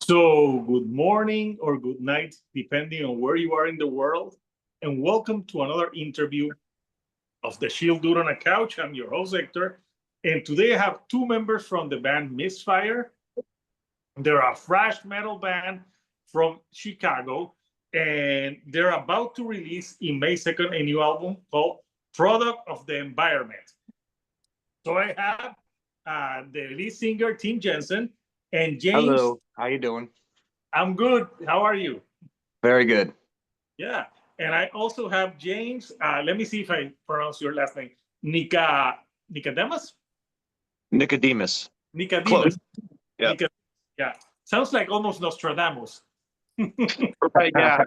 So, good morning or good night, depending on where you are in the world, and welcome to another interview of the Shield Dude on a Couch. I'm your host, Hector, and today I have two members from the band Misfire. They're a thrash metal band from Chicago, and they're about to release in May 2nd a new album called Product of the Environment. So I have the lead singer, Tim Jensen, and James. Hello, how you doing? I'm good. How are you? Very good. Yeah. And I also have James. Let me see if I pronounce your last name. Nicodemus? Nicodemus. Nicodemus. Close. Yeah. Yeah. Sounds like almost Nostradamus. Right, yeah.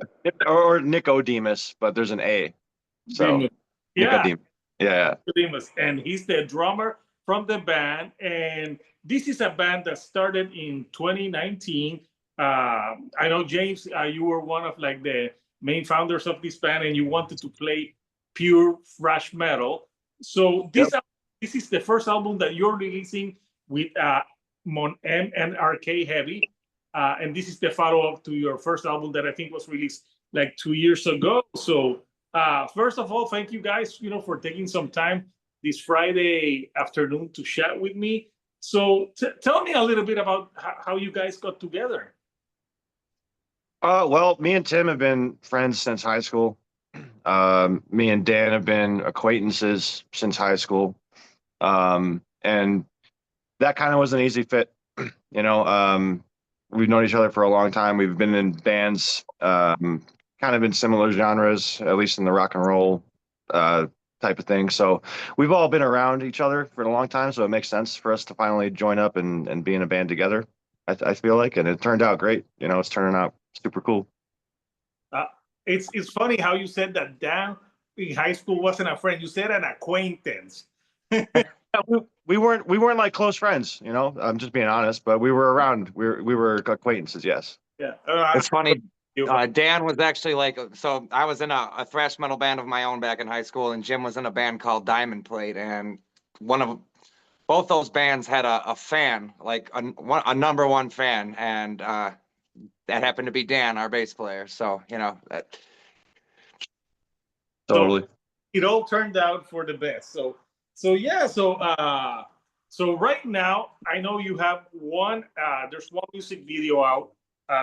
Or Nicodemus, but there's an A. So yeah. Nicodemus. Yeah. Nicodemus. And he's the drummer from the band. And this is a band that started in 2019. I know, James, you were one of like the main founders of this band, and you wanted to play pure thrash metal. So this is the first album that you're releasing with Mon MNRK Heavy, and this is the follow-up to your first album that I think was released like 2 years ago. So first of all, thank you guys, for taking some time this Friday afternoon to chat with me. So tell me a little bit about how you guys got together. Well, me and Tim have been friends since high school. Me and Dan have been acquaintances since high school. And that kind of was an easy fit. We've known each other for a long time. We've been in bands, kind of in similar genres, at least in the rock and roll type of thing. So we've all been around each other for a long time. So it makes sense for us to finally join up and be in a band together. I feel like, and it turned out great. It's turning out super cool. It's funny how you said that Dan in high school wasn't a friend. You said an acquaintance. We weren't like close friends. I'm just being honest, but we were around. We were acquaintances. Yes. Yeah. It's funny. Dan was actually so I was in a thrash metal band of my own back in high school, and Jim was in a band called Diamond Plate, and both those bands had a fan, like a number one fan, and that happened to be Dan, our bass player. So that. Totally. So it all turned out for the best. So right now I know you have one. There's one music video out.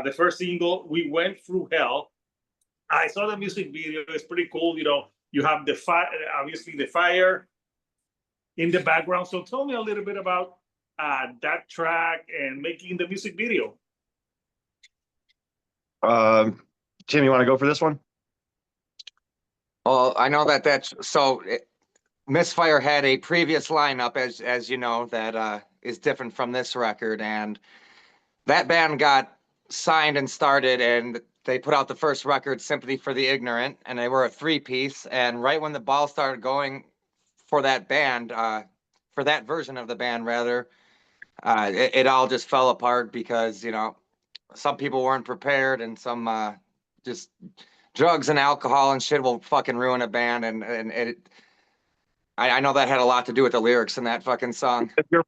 The first single, "We Went Through Hell." I saw the music video. It's pretty cool. You have the fire, obviously the fire in the background. So tell me a little bit about that track and making the music video. Tim, you want to go for this one? Well, I know Misfire had a previous lineup, as you know, that is different from this record, and that band got signed and started, and they put out the first record, Sympathy for the Ignorant, and they were a 3-piece. And right when the ball started going for that band, for that version of the band, rather, it all just fell apart because some people weren't prepared, and some just drugs and alcohol and shit will fucking ruin a band, and I know that had a lot to do with the lyrics in that fucking song. You're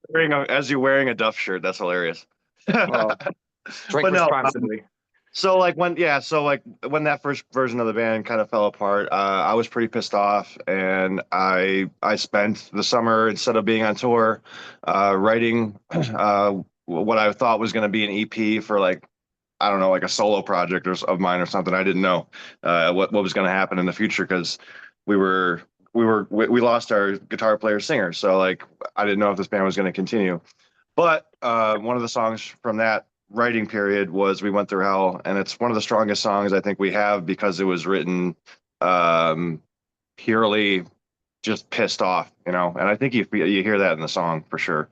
wearing a Duff shirt, that's hilarious. Well, drink responsibly. So when that first version of the band kind of fell apart, I was pretty pissed off, and I spent the summer, instead of being on tour, writing what I thought was going to be an EP for I don't know, like a solo project of mine or something. I didn't know what was going to happen in the future, because we lost our guitar player singer, so I didn't know if this band was going to continue. But one of the songs from that writing period was "We Went Through Hell," and it's one of the strongest songs I think we have, because it was written purely just pissed off, and I think you hear that in the song for sure.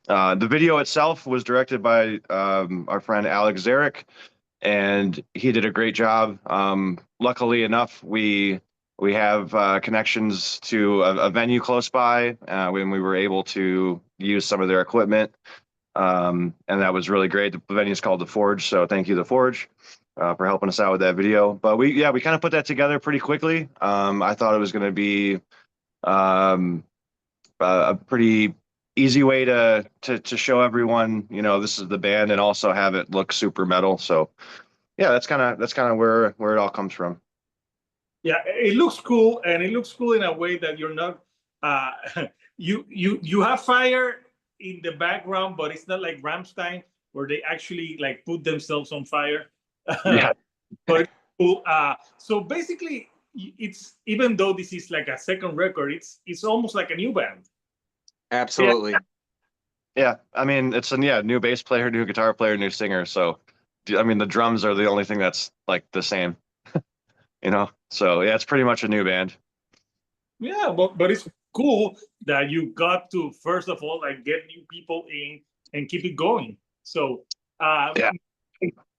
The video itself was directed by our friend Alex Zarek, and he did a great job. Luckily enough, we have connections to a venue close by, when we were able to use some of their equipment. And that was really great. The venue is called The Forge, so thank you, The Forge, for helping us out with that video. But we kind of put that together pretty quickly. I thought it was going to be a pretty easy way to show everyone, you know, this is the band, and also have it look super metal. So yeah, that's kind of where it all comes from. Yeah, it looks cool, and it looks cool in a way that you're not uh you have fire in the background, but it's not like Rammstein where they actually like put themselves on fire. Yeah. But it's cool. So basically, it's, even though this is like a second record, it's almost like a new band. Absolutely. Yeah, I mean, it's a new bass player, new guitar player, new singer. So, I mean, the drums are the only thing that's like the same, you know. So yeah, it's pretty much a new band. Yeah, but it's cool that you got to, first of all, like, get new people in and keep it going. So Yeah.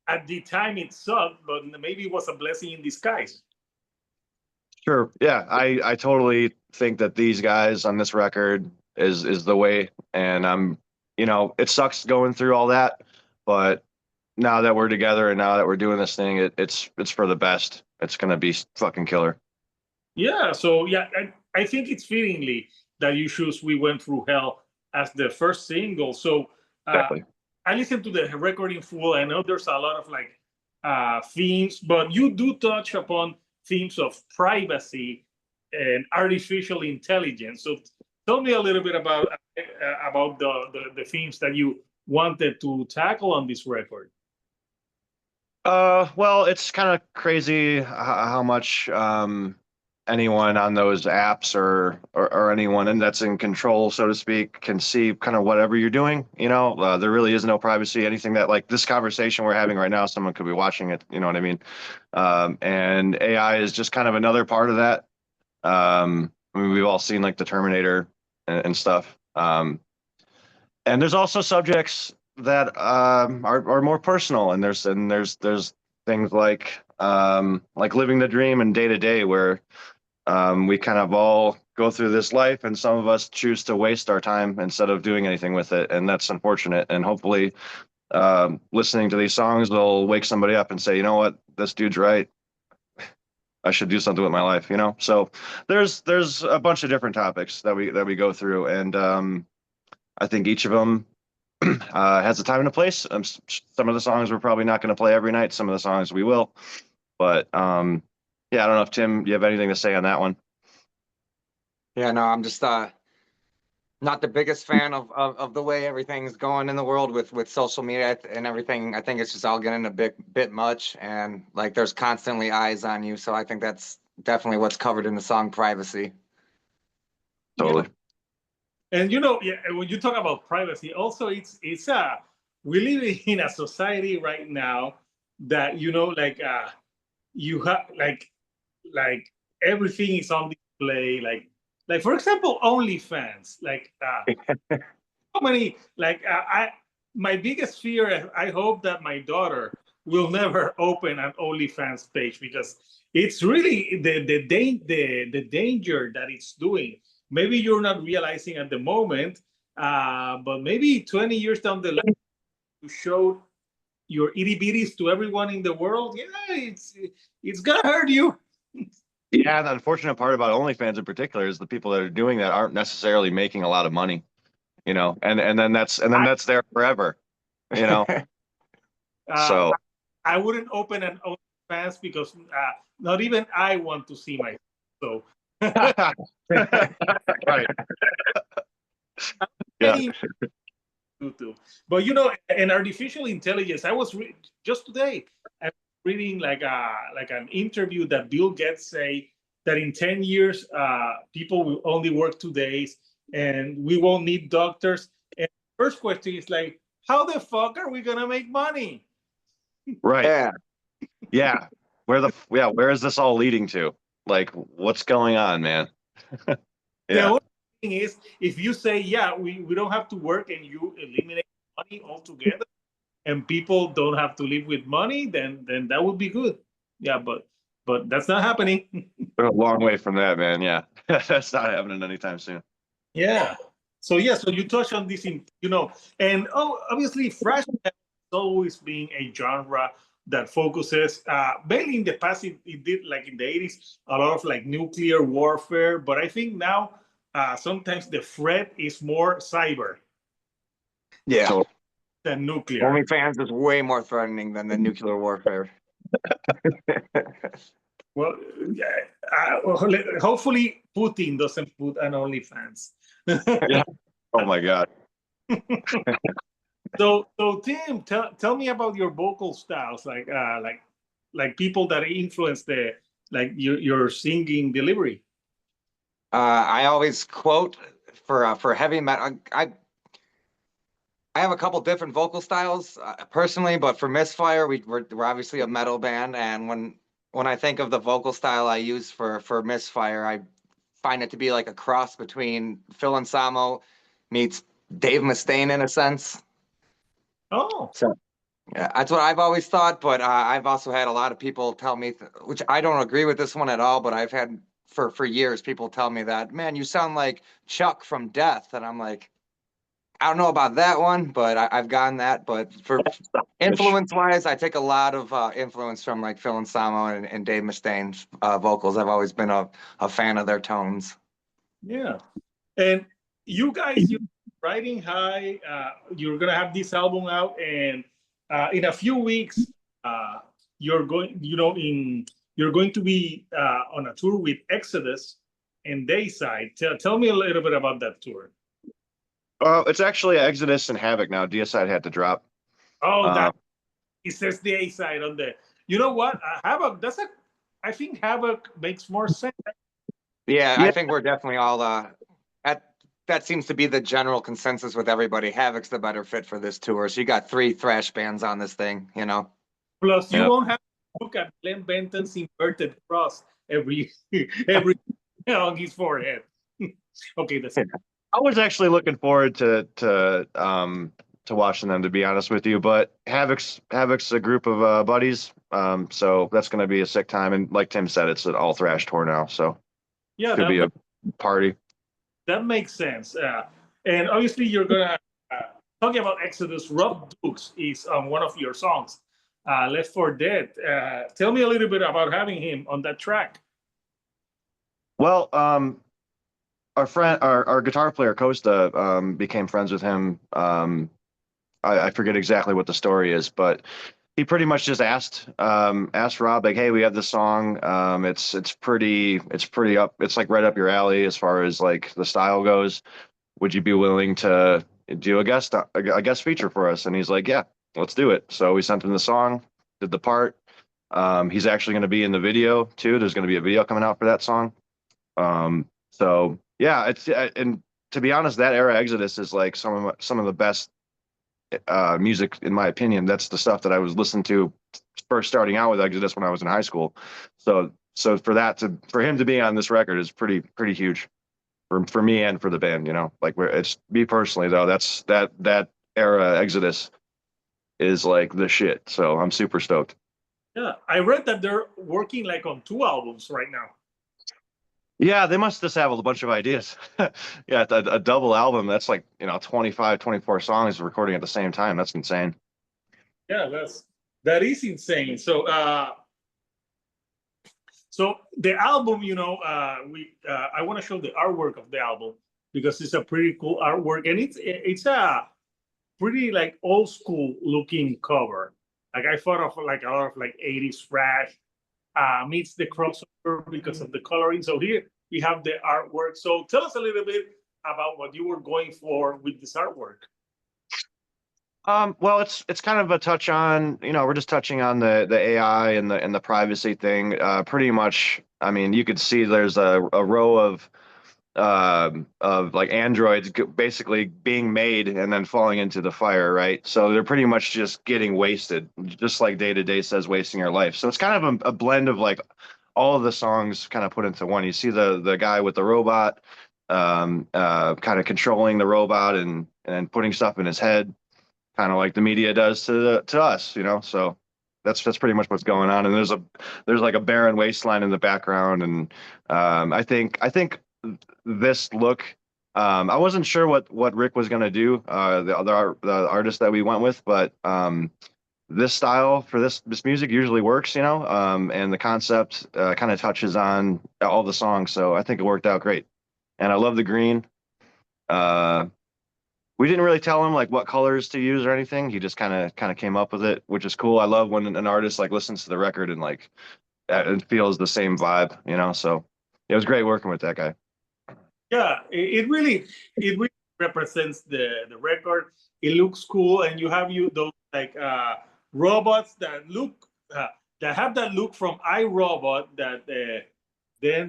at the time it sucked, but maybe it was a blessing in disguise. Sure. Yeah, I totally think that these guys on this record is the way, and you know, it sucks going through all that, but now that we're together and now that we're doing this thing, it's for the best. It's gonna be fucking killer. Yeah, so yeah, I think it's fittingly that you choose "We Went Through Hell" as the first single. So Exactly. I listened to the record in full. I know there's a lot of like themes, but you do touch upon themes of privacy and artificial intelligence. So tell me a little bit about the themes that you wanted to tackle on this record. Well, it's kind of crazy how much anyone on those apps or anyone and that's in control, so to speak, can see kind of whatever you're doing. You know, there really is no privacy. Anything that, like this conversation we're having right now, someone could be watching it. You know what I mean? And AI is just kind of another part of that. I mean, we've all seen like the Terminator and stuff. And there's also subjects that are more personal, and there's things like living the dream and day to day, where we kind of all go through this life, and some of us choose to waste our time instead of doing anything with it, and that's unfortunate. And hopefully, listening to these songs will wake somebody up and say, you know what, this dude's right. I should do something with my life, you know. So there's a bunch of different topics that we go through, and I think each of them has a time and a place. Some of the songs we're probably not going to play every night. Some of the songs we will. But yeah, I don't know if Tim, you have anything to say on that one. Yeah, no, I'm just not the biggest fan of the way everything's going in the world with social media and everything. I think it's just all getting a bit much, and like there's constantly eyes on you. So I think that's definitely what's covered in the song Privacy. Totally. Yeah. And you know, yeah, when you talk about privacy, also it's we live in a society right now that, you know, like you have like everything is on display, like for example OnlyFans, like how many, like I my biggest fear, I hope that my daughter will never open an OnlyFans page, because it's really the danger that it's doing. Maybe you're not realizing at the moment, but maybe 20 years down the line, you show your itty bitties to everyone in the world. Yeah, it's gonna hurt you. Yeah, the unfortunate part about OnlyFans in particular is the people that are doing that aren't necessarily making a lot of money, you know, and then that's there forever, you know. So I wouldn't open an OnlyFans because not even I want to see myself. So right. Yeah. YouTube. But you know, an artificial intelligence. I was just today. I was reading like an interview that Bill Gates say that in 10 years, people will only work 2 days, and we won't need doctors. And first question is like, how the fuck are we gonna make money? Right. Yeah. Yeah. Where is this all leading to? Like, what's going on, man? The Yeah. only thing is, if you say, yeah, we don't have to work, and you eliminate money altogether, and people don't have to live with money, then that would be good. Yeah, but that's not happening. We're a long way from that, man. Yeah. That's not happening anytime soon. Yeah. So yeah, so you touch on this in, you know, and obviously thrash metal has always been a genre that focuses mainly in the past, it did, like in the 80s, a lot of like nuclear warfare, but I think now sometimes the threat is more cyber Yeah. So than nuclear. OnlyFans is way more threatening than the nuclear warfare. Well, hopefully Putin doesn't put an OnlyFans. yeah. Oh my God. So Tim, tell me about your vocal styles, like people that influence the like your singing delivery. I always quote for heavy metal. I have a couple different vocal styles personally, but for Misfire, we're obviously a metal band, and when I think of the vocal style I use for Misfire, I find it to be like a cross between Phil Anselmo meets Dave Mustaine in a sense. Oh, So yeah, that's what I've always thought, but I've also had a lot of people tell me, which I don't agree with this one at all, but I've had for years people tell me that, man, you sound like Chuck from Death, and I'm like, I don't know about that one, but I've gotten that. But for influence wise, I take a lot of influence from like Phil Anselmo and Dave Mustaine's vocals. I've always been a fan of their tones. yeah. And you guys, you're riding high. You're gonna have this album out, and in a few weeks, you're going. You're going to be on a tour with Exodus and Dayside. Tell me a little bit about that tour. It's actually Exodus and Havoc now. Deicide had to drop. Oh, that it says Dayside on there. You know what? Havoc. I think Havoc makes more sense. Yeah, Yeah. I think we're definitely all that seems to be the general consensus with everybody. Havoc's the better fit for this tour. So you got 3 thrash bands on this thing, you know. Plus, you Yep. won't have to look at Glenn Benton's inverted cross every on his forehead. Okay, that's it. I was actually looking forward to watching them, to be honest with you. But Havoc's a group of buddies, so that's going to be a sick time. And like Tim said, it's an all thrash tour now, so Yeah, could be a party. that makes sense. And obviously, you're gonna talking about Exodus. Rob Dukes is on one of your songs, "Left for Dead." Tell me a little bit about having him on that track. Well, our friend, our guitar player Costa, became friends with him. I forget exactly what the story is, but he pretty much just asked Rob, like, hey, we have this song. It's pretty up. It's like right up your alley as far as like the style goes. Would you be willing to do a guest feature for us? And he's like, yeah, let's do it. So we sent him the song, did the part. He's actually going to be in the video too. There's going to be a video coming out for that song. So yeah, and to be honest, that era Exodus is like some of the best music in my opinion. That's the stuff that I was listening to first starting out with Exodus when I was in high school. So for him to be on this record is pretty huge for me and for the band. You know, like it's me personally though. That's that era Exodus is like the shit. So I'm super stoked. Yeah, I read that they're working like on 2 albums right now. Yeah, they must just have a bunch of ideas. Yeah, a double album, that's like, 25, 24 songs recording at the same time. That's insane. Yeah, that is insane. So the album, I want to show the artwork of the album because it's a pretty cool artwork, and it's a pretty like old school looking cover. Like I thought of like a lot of like 80s thrash meets the crossover because of the coloring. So here we have the artwork. So tell us a little bit about what you were going for with this artwork. Well, it's kind of a touch on, we're just touching on the AI and the privacy thing. Pretty much, I mean, you could see there's a row of like androids basically being made and then falling into the fire, right? So they're pretty much just getting wasted, just like Day to Day says, wasting our life. So it's kind of a blend of like all of the songs kind of put into one. You see the guy with the robot, kind of controlling the robot and putting stuff in his head, kind of like the media does to us, So that's pretty much what's going on. And there's like a barren wasteland in the background, and I think this look, I wasn't sure what Rick was gonna do, the artist that we went with, but this style for this music usually works, and the concept kind of touches on all the songs, so I think it worked out great. and I love the green. We didn't really tell him like what colors to use or anything. He just kind of came up with it, which is cool. I love when an artist like listens to the record and like it feels the same vibe, you know. So it was great working with that guy. Yeah, it really represents the record. It looks cool, and you have those like robots that look that have that look from iRobot that then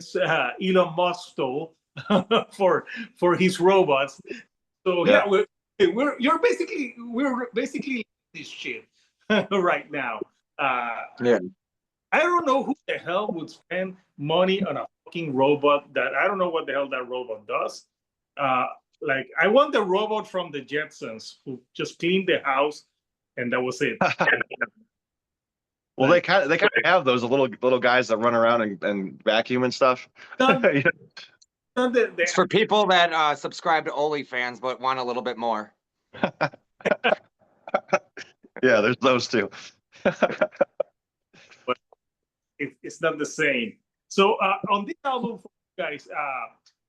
Elon Musk stole for his robots. So Yeah. yeah, we're basically this shit right now. Yeah. I don't know who the hell would spend money on a fucking robot that I don't know what the hell that robot does. Uh, like I want the robot from the Jetsons who just cleaned the house and that was it. Well, Like, they kind of have those little guys that run around and vacuum and stuff. not, Yeah. not It's for people that subscribe to OnlyFans but want a little bit more. Yeah, there's those too. but it's not the same. So on this album, for you guys,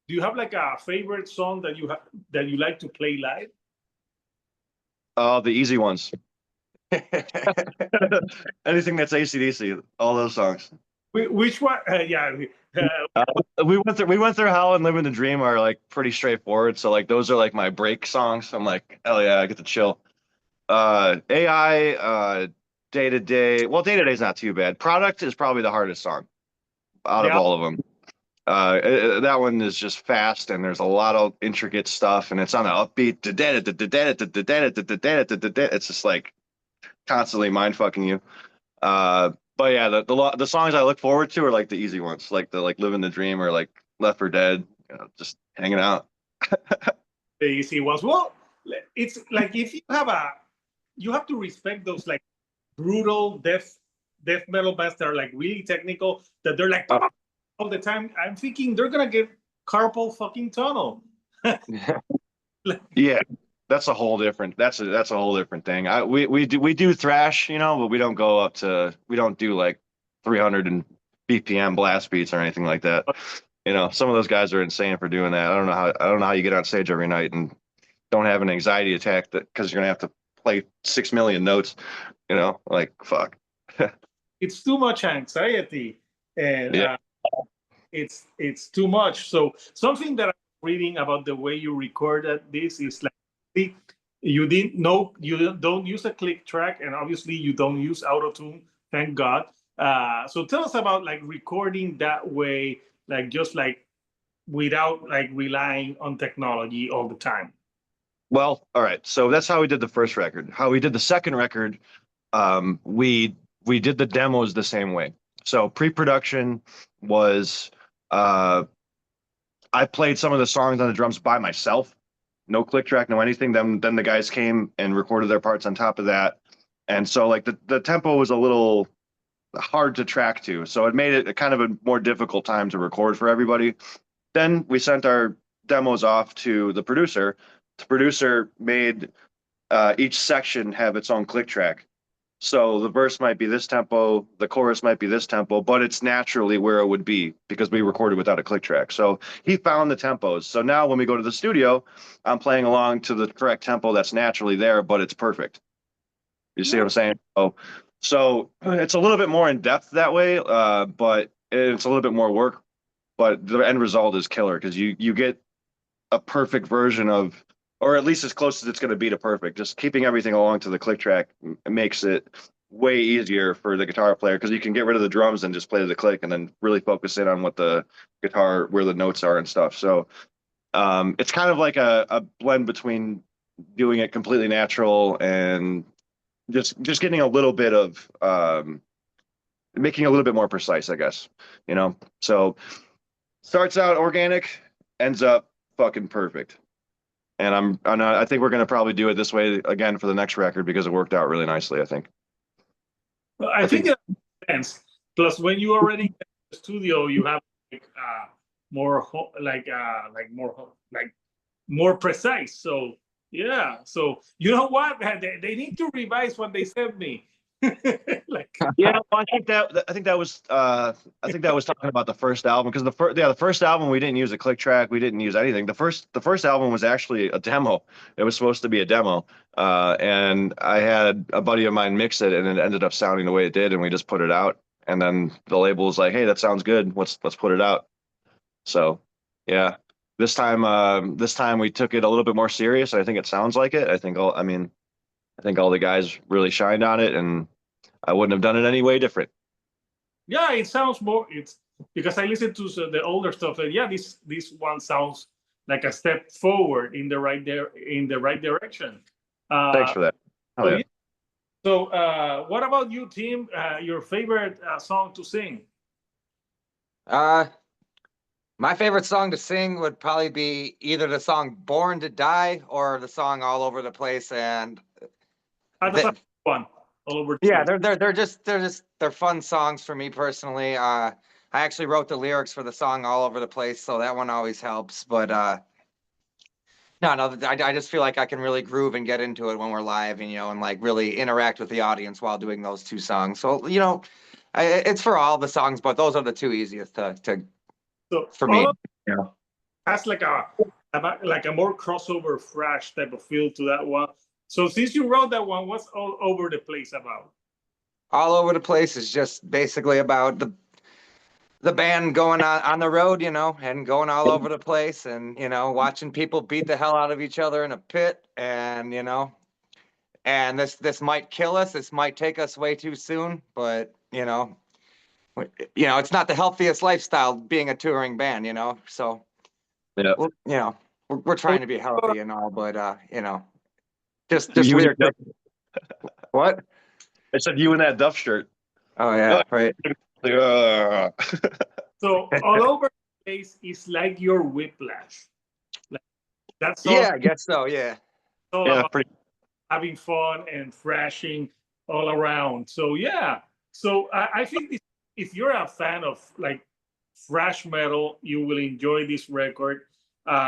do you have like a favorite song that you like to play live? Oh, the easy ones. Anything that's AC/DC, all those songs. Which one? Yeah, We went through Hell and Living the Dream are like pretty straightforward. So like those are like my break songs. I'm like, hell yeah, I get to chill. AI, Day to Day. Well, Day to Day is not too bad. Product is probably the hardest song out of yeah. all of them. That one is just fast and there's a lot of intricate stuff and it's on an upbeat. It's just like constantly mind fucking you. But yeah, the songs I look forward to are like the easy ones, like the like Living the Dream or like Left 4 Dead, just hanging out. The easy ones. Well, it's like if you have to respect those like brutal death metal bands that are like really technical that they're like all the time. I'm thinking they're gonna get carpal fucking tunnel. Yeah, that's a whole different. That's a whole different thing. We do thrash, but we don't do like 300 and BPM blast beats or anything like that. Some of those guys are insane for doing that. I don't know how you get on stage every night and don't have an anxiety attack because you're gonna have to play 6 million notes. Like fuck. It's too much anxiety, and Yeah. It's too much. So something that I'm reading about the way you recorded this is like you don't use a click track, and obviously you don't use auto tune. Thank God. So tell us about like recording that way, like just like without like relying on technology all the time. Well, all right. So that's how we did the first record. How we did the second record, we did the demos the same way. So pre-production was I played some of the songs on the drums by myself, no click track, no anything. Then the guys came and recorded their parts on top of that, and so like the tempo was a little hard to track to, so it made it a kind of a more difficult time to record for everybody. Then we sent our demos off to the producer. The producer made each section have its own click track. So the verse might be this tempo, the chorus might be this tempo, but it's naturally where it would be because we recorded without a click track. So he found the tempos. So now when we go to the studio, I'm playing along to the correct tempo that's naturally there, but it's perfect. You see what I'm saying? So it's a little bit more in depth that way, but it's a little bit more work. But the end result is killer because you get a perfect version of, or at least as close as it's going to be to perfect. Just keeping everything along to the click track makes it way easier for the guitar player because you can get rid of the drums and just play the click and then really focus in on what the guitar, where the notes are and stuff. So it's kind of like a blend between doing it completely natural and just getting a little bit of making it a little bit more precise, I guess. So starts out organic, ends up fucking perfect. And I think we're going to probably do it this way again for the next record because it worked out really nicely, I think. I think it makes sense. Plus, when you already get in the studio, you have like more more precise. So yeah. So you know what? They need to revise what they sent me. Like, Yeah, well, I think that was talking about the first album, because the first album we didn't use a click track, we didn't use anything. The first album was actually a demo. It was supposed to be a demo, and I had a buddy of mine mix it, and it ended up sounding the way it did, and we just put it out. And then the label was like, "Hey, that sounds good. Let's put it out." So, yeah, this time we took it a little bit more serious. I think it sounds like it. I think all the guys really shined on it, and I wouldn't have done it any way different. yeah, it sounds more. It's because I listened to the older stuff, and yeah, this one sounds like a step forward in the right direction. Thanks Uh, for that. Oh so yeah. yeah. So what about you, Tim? Your favorite song to sing? Uh, my favorite song to sing would probably be either the song "Born to Die" or the song "All Over the Place." And The th first one, all over the yeah, place. they're fun songs for me personally. I actually wrote the lyrics for the song "All Over the Place," so that one always helps. But no, I just feel like I can really groove and get into it when we're live, and and like really interact with the audience while doing those two songs. So it's for all the songs, but those are the two easiest to So for me. all of Yeah. has like a more crossover thrash type of feel to that one. So since you wrote that one, what's all over the place about? All Over the Place is just basically about the band going on the road, and going all over the place, and watching people beat the hell out of each other in a pit, and and this might kill us, this might take us way too soon, but it's not the healthiest lifestyle being a touring band, so Yeah. we're trying to be healthy and all, but just You and weird. your What? I said you in that Duff shirt. Oh yeah, right. Like, uh. So all over the place is like your whiplash. Like that's Yeah, I guess so. Yeah. all Yeah, about pretty. having fun and thrashing all around. So yeah. So I think if you're a fan of like thrash metal, you will enjoy this record.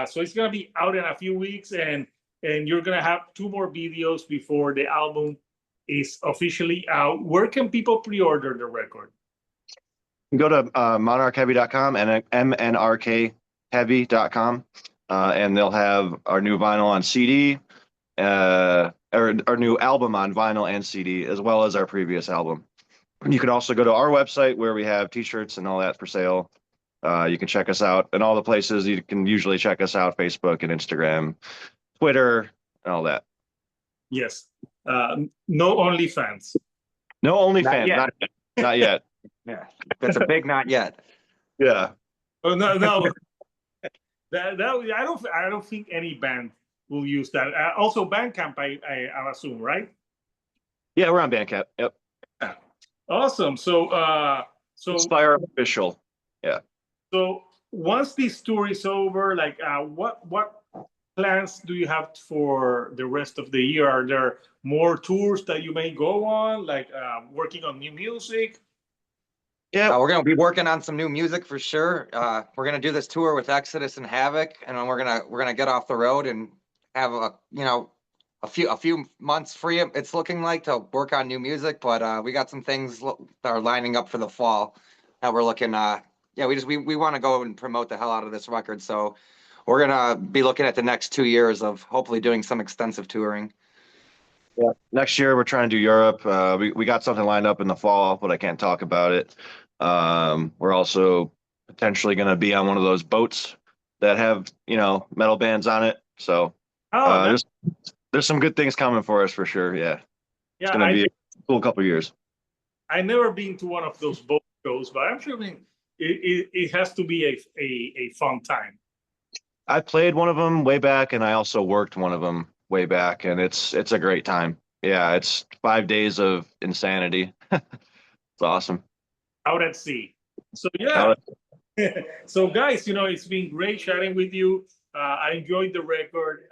So it's gonna be out in a few weeks, and you're gonna have two more videos before the album is officially out. Where can people pre-order the record? Go to monarchheavy.com and mnrkheavy.com, and they'll have our new vinyl on CD, or our new album on vinyl and CD, as well as our previous album. You can also go to our website where we have t-shirts and all that for sale. You can check us out in all the places you can usually check us out: Facebook and Instagram, Twitter, and all that. Yes. No OnlyFans. No Not OnlyFans, yet. not yet. Not yet. Yeah. That's a big not yet. Yeah. Oh no, no. I don't think any band will use that. Also, Bandcamp, I assume, right? Yeah, we're on Bandcamp. Yep. Awesome. So Inspire official. Yeah. so once this tour is over, like, what plans do you have for the rest of the year? Are there more tours that you may go on, like working on new music? Yeah. We're gonna be working on some new music for sure. We're gonna do this tour with Exodus and Havoc, and then we're gonna get off the road and have a few months free. It's looking like to work on new music, but we got some things that are lining up for the fall that we're looking. Yeah, we want to go and promote the hell out of this record, so we're gonna be looking at the next 2 years of hopefully doing some extensive touring. Yeah. Next year we're trying to do Europe. We got something lined up in the fall, but I can't talk about it. We're also potentially going to be on one of those boats that have, metal bands on it. So Oh, there's some good things coming for us for sure. Yeah. It's yeah. going to be a cool couple of years. I never been to one of those boat shows, but I'm sure it has to be a fun time. I played one of them way back, and I also worked one of them way back, and it's a great time. Yeah, it's 5 days of insanity. It's awesome. Out at sea. So yeah. So guys, it's been great chatting with you. I enjoyed the record,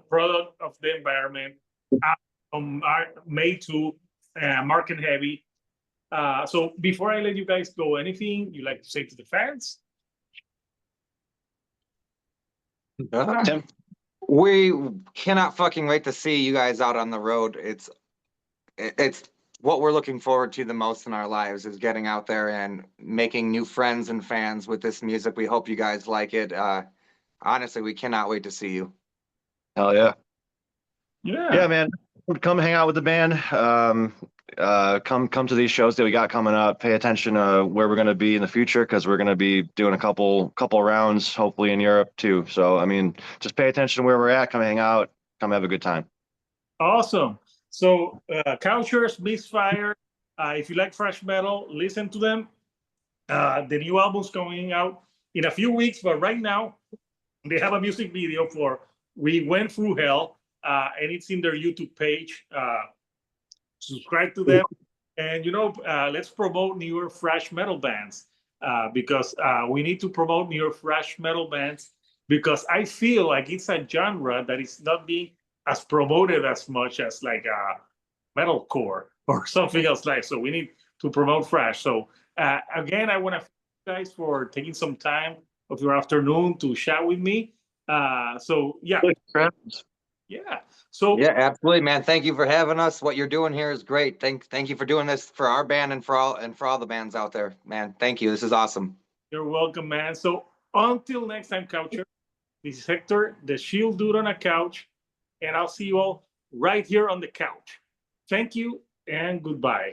product of the environment, on May 2, Mark and Heavy. So before I let you guys go, anything you like to say to the fans? Tim? We cannot fucking wait to see you guys out on the road. It's what we're looking forward to the most in our lives is getting out there and making new friends and fans with this music. We hope you guys like it. Honestly, we cannot wait to see you. Hell yeah. Yeah. Yeah, man. Come hang out with the band. Come to these shows that we got coming up. Pay attention to where we're gonna be in the future because we're gonna be doing a couple rounds, hopefully in Europe too. So I mean, just pay attention to where we're at. Come hang out. Come have a good time. Awesome. So, Couchers, Misfire, if you like thrash metal, listen to them. The new album's coming out in a few weeks, but right now they have a music video for We Went Through Hell, and it's in their YouTube page. Subscribe to them. And, let's promote newer thrash metal bands because we need to promote newer thrash metal bands because I feel like it's a genre that is not being as promoted as much as like metalcore or something else like. So we need to promote thrash. So again, I want to thank you guys for taking some time of your afternoon to chat with me. So yeah. Yeah. So yeah, absolutely, man. Thank you for having us. What you're doing here is great. Thank you for doing this for our band and for all the bands out there, man. Thank you. This is awesome. You're welcome, man. So until next time, Coucher, this is Hector, the Shield Dude on a Couch, and I'll see you all right here on the couch. Thank you and goodbye.